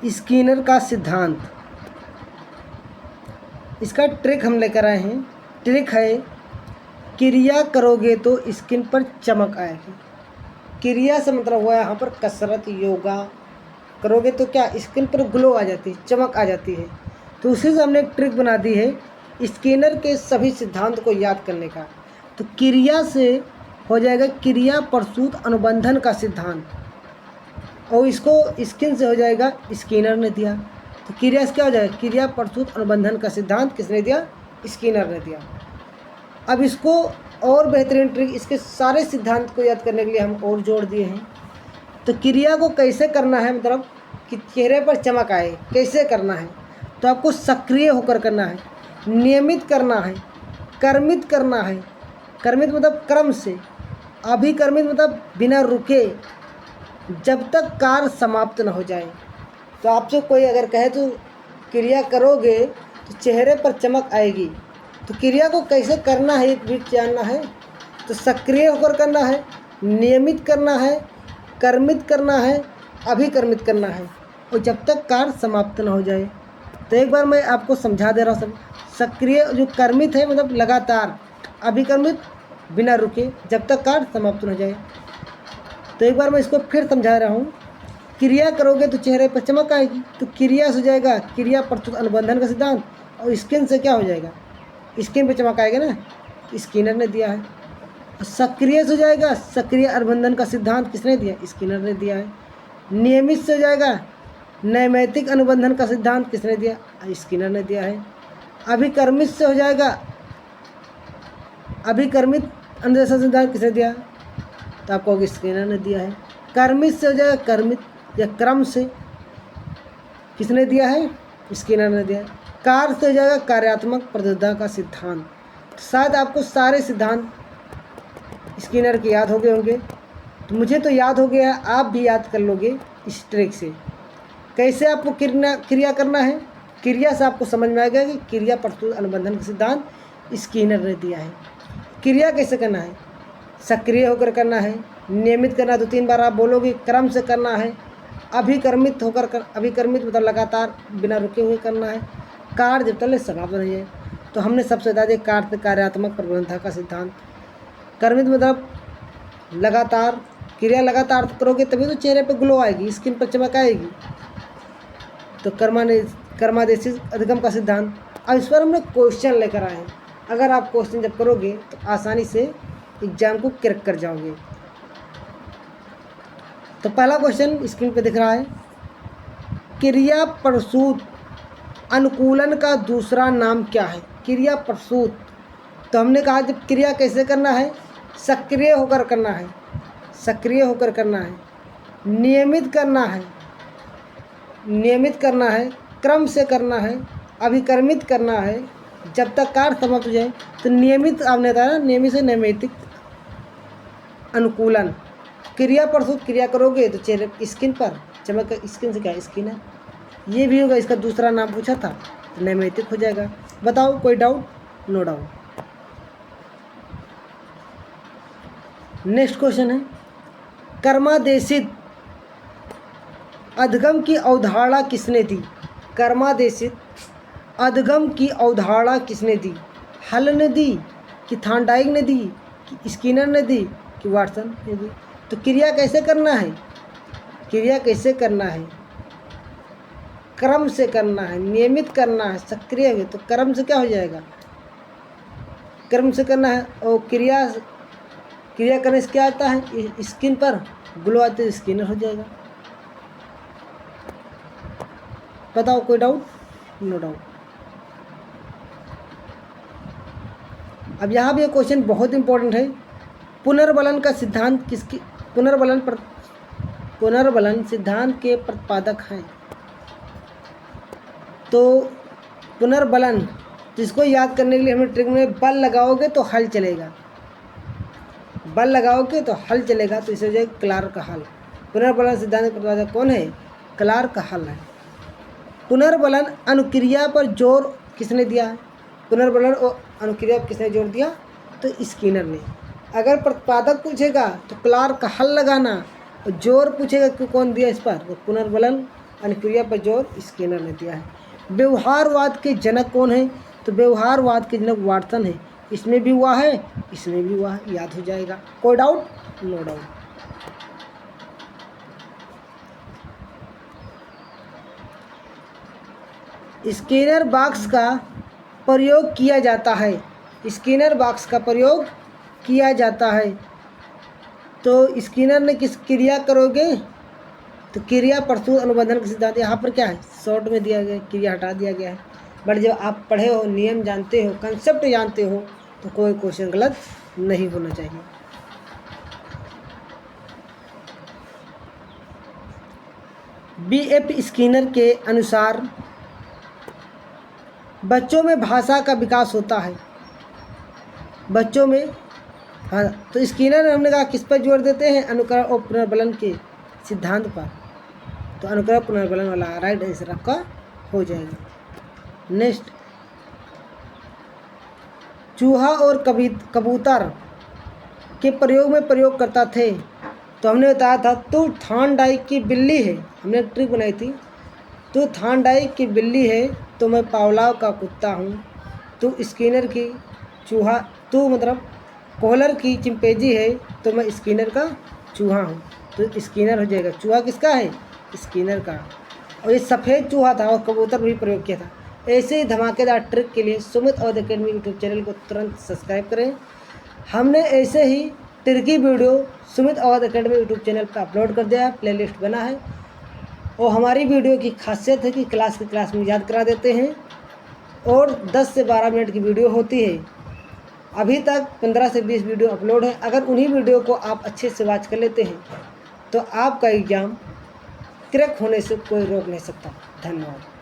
Skinner का सिद्धांत, इसका ट्रिक हम लेकर आए हैं। ट्रिक है क्रिया करोगे तो स्किन पर चमक आएगी। क्रिया से मतलब हुआ यहाँ पर कसरत, योगा करोगे तो क्या स्किन पर ग्लो आ जाती है, चमक आ जाती है। तो उसी से हमने एक ट्रिक बना दी है स्किनर के सभी सिद्धांत को याद करने का। तो क्रिया से हो जाएगा क्रिया प्रसूत अनुबंधन का सिद्धांत, और इसको स्किन से हो जाएगा स्किनर ने दिया। तो क्रिया से क्या हो जाएगा क्रिया प्रसूत अनुबंधन का सिद्धांत किसने दिया, स्किनर ने दिया। अब इसको और बेहतरीन ट्रिक, इसके सारे सिद्धांत को याद करने के लिए हम और जोड़ दिए हैं। तो क्रिया को कैसे करना है, मतलब कि चेहरे पर चमक आए कैसे करना है, तो आपको सक्रिय होकर करना है, नियमित करना है, कर्मित करना है। कर्मित मतलब क्रम से, अभिकर्मित मतलब बिना रुके, जब तक कार्य समाप्त न हो जाए। तो आपसे कोई अगर कहे तो क्रिया करोगे तो चेहरे पर चमक आएगी, तो क्रिया को कैसे करना है एक भी जानना है। तो सक्रिय होकर करना है, नियमित करना है, कर्मित करना है, अभिकर्मित करना है, और जब तक कार्य समाप्त न हो जाए। तो एक बार मैं आपको समझा दे रहा हूँ। सब सक्रिय जो कर्मित है मतलब लगातार, अभिकर्मित बिना रुके, जब तक कार्य समाप्त न हो जाए। तो एक बार मैं इसको फिर समझा रहा हूँ। क्रिया करोगे तो चेहरे पर चमक आएगी, तो क्रिया से हो जाएगा क्रिया प्रस्तुत अनुबंधन का सिद्धांत, और स्किन से क्या हो जाएगा स्किन पे चमक आएगा ना, स्किनर ने दिया है। सक्रिय से हो जाएगा सक्रिय अनुबंधन का सिद्धांत किसने दिया, स्किनर ने दिया है। नियमित से हो जाएगा नैमित्तिक अनुबंधन का सिद्धांत किसने दिया, स्किनर ने दिया है। अभिकर्मित से हो जाएगा अभिकर्मित अनुबंधन सिद्धांत किसने दिया, तो आपको स्किनर ने दिया है। कर्मित से हो जाएगा कर्मित या क्रम से, किसने दिया है, स्किनर ने दिया है। कार्य से हो जाएगा कार्यात्मक प्रबुद्धता का सिद्धांत। तो शायद आपको सारे सिद्धांत स्किनर के याद हो गए होंगे, तो मुझे तो याद हो गया, आप भी याद कर लोगे इस ट्रिक से। कैसे आपको क्रिया करना है, क्रिया से आपको समझ में आएगा कि क्रिया प्रस्तुत अनुबंधन का सिद्धांत स्किनर ने दिया है। क्रिया कैसे करना है, सक्रिय होकर करना है, नियमित करना, 2-3 बार आप बोलोगे, क्रम से करना है, अभिकर्मित होकर अभिकर्मित मतलब लगातार बिना रुके हुए करना है, कार्य जब तक समाप्त नहीं है। तो हमने सबसे बता दिया कार्य कार्यात्मक प्रबंधन का सिद्धांत। कर्मित मतलब लगातार, क्रिया लगातार करोगे तभी तो चेहरे पे ग्लो आएगी, स्किन पर चमक आएगी। तो कर्मादेशी अधिगम का सिद्धांत। अब इस पर हमने क्वेश्चन लेकर आए हैं। अगर आप क्वेश्चन जब करोगे तो आसानी से एग्जाम को क्रैक कर जाओगे। तो पहला क्वेश्चन स्क्रीन पे दिख रहा है, क्रिया प्रसूत अनुकूलन का दूसरा नाम क्या है। क्रिया प्रसूत, तो हमने कहा जब क्रिया कैसे करना है, सक्रिय होकर करना है, सक्रिय होकर करना है, नियमित करना है, नियमित करना है, क्रम से करना है, अभिकर्मित करना है, जब तक कार्य समाप्त हो जाए। तो नियमित आपने बताया, नियमित से नैमित्तिक अनुकूलन। क्रिया प्रसूत क्रिया करोगे तो चेहरे स्किन पर चमक, स्किन से क्या स्किन है, ये भी होगा। इसका दूसरा नाम पूछा था तो नैमित्तिक हो जाएगा। बताओ कोई doubt, no doubt. Next question है, कर्मादेशित अधिगम की अवधारणा किसने दी। कर्मादेशित अधिगम की अवधारणा किसने दी, हल ने दी कि थॉर्नडाइक ने दी कि स्किनर ने दी कि वाटसन ने दी। तो क्रिया कैसे करना है, क्रिया कैसे करना है, क्रम से करना है, नियमित करना है, सक्रिय है। तो क्रम से क्या हो जाएगा, क्रम से करना है। और क्रिया करने से क्या आता है, स्किन पर ग्लो आते है, स्किनर हो जाएगा। बताओ कोई डाउट, नो डाउट। अब यहाँ भी ये क्वेश्चन बहुत इंपॉर्टेंट है, पुनर्बलन का सिद्धांत किसकी, पुनर्बलन सिद्धांत के प्रतिपादक हैं। तो पुनर्बलन, जिसको याद करने के लिए हमें ट्रिक में बल लगाओगे तो हल चलेगा, बल लगाओगे तो हल चलेगा। तो इसे जो है क्लार्क का हल। पुनर्बलन सिद्धांत के प्रतिपादक कौन है, क्लार्क का हल है। पुनर्बलन अनुक्रिया पर जोर किसने दिया है, पुनर्बलन और अनुक्रिया पर किसने जोर दिया, तो स्किनर ने। अगर प्रतिपादक पूछेगा तो क्लार्क का हल लगाना, और जोर पूछेगा कि कौन दिया इस पर, तो पुनर्बलन अनुक्रिया पर जोर स्किनर ने दिया है। व्यवहारवाद के जनक कौन है? तो व्यवहारवाद के जनक वाटसन है। इसमें भी हुआ है, इसमें भी हुआ है, याद हो जाएगा। कोई doubt? No doubt. Skinner box का प्रयोग किया जाता है। स्किनर बॉक्स का प्रयोग किया जाता है। तो स्किनर ने किस क्रिया करोगे? तो क्रिया प्रस्तुत अनुबंधन का सिद्धांत यहाँ पर क्या है, शॉर्ट में दिया गया, क्रिया हटा दिया गया है। बट जब आप पढ़े हो, नियम जानते हो, कंसेप्ट जानते हो, तो कोई क्वेश्चन गलत नहीं होना चाहिए। B.F. स्किनर के अनुसार बच्चों में भाषा का विकास होता है। बच्चों में, हाँ, तो स्किनर हमने कहा किस पर जोर देते हैं? अनुकरण और पुनर्बलन के सिद्धांत पर। तो अनुकरण पुनर्बलन वाला राइट आंसर आपका हो जाएगा। नेक्स्ट, चूहा और कबूतर के प्रयोग में प्रयोग करता थे। तो हमने बताया था तू थानडाइक की बिल्ली है, हमने एक ट्रिक बनाई थी। तू थानडाइक की बिल्ली है तो मैं पावलाव का कुत्ता हूँ। तू स्किनर की चूहा, तू मतलब कोहलर की चिंपैंजी है तो मैं स्किनर का चूहा हूँ। तो स्किनर हो जाएगा। चूहा किसका है? स्किनर का। और ये सफ़ेद चूहा था और कबूतर भी प्रयोग किया था। ऐसे ही धमाकेदार ट्रिक के लिए Sumit Awadh Academy YouTube channel को तुरंत सब्सक्राइब करें। हमने ऐसे ही tricky video Sumit Awadh Academy YouTube channel पर अपलोड कर दिया है, प्लेलिस्ट बना है। और हमारी वीडियो की खासियत है कि क्लास में याद करा देते हैं और 10 से 12 मिनट की वीडियो होती है। अभी तक 15 से 20 वीडियो अपलोड है। अगर उन्हीं वीडियो को आप अच्छे से वॉच कर लेते हैं तो आपका एग्ज़ाम क्रैक होने से कोई रोक नहीं सकता। धन्यवाद।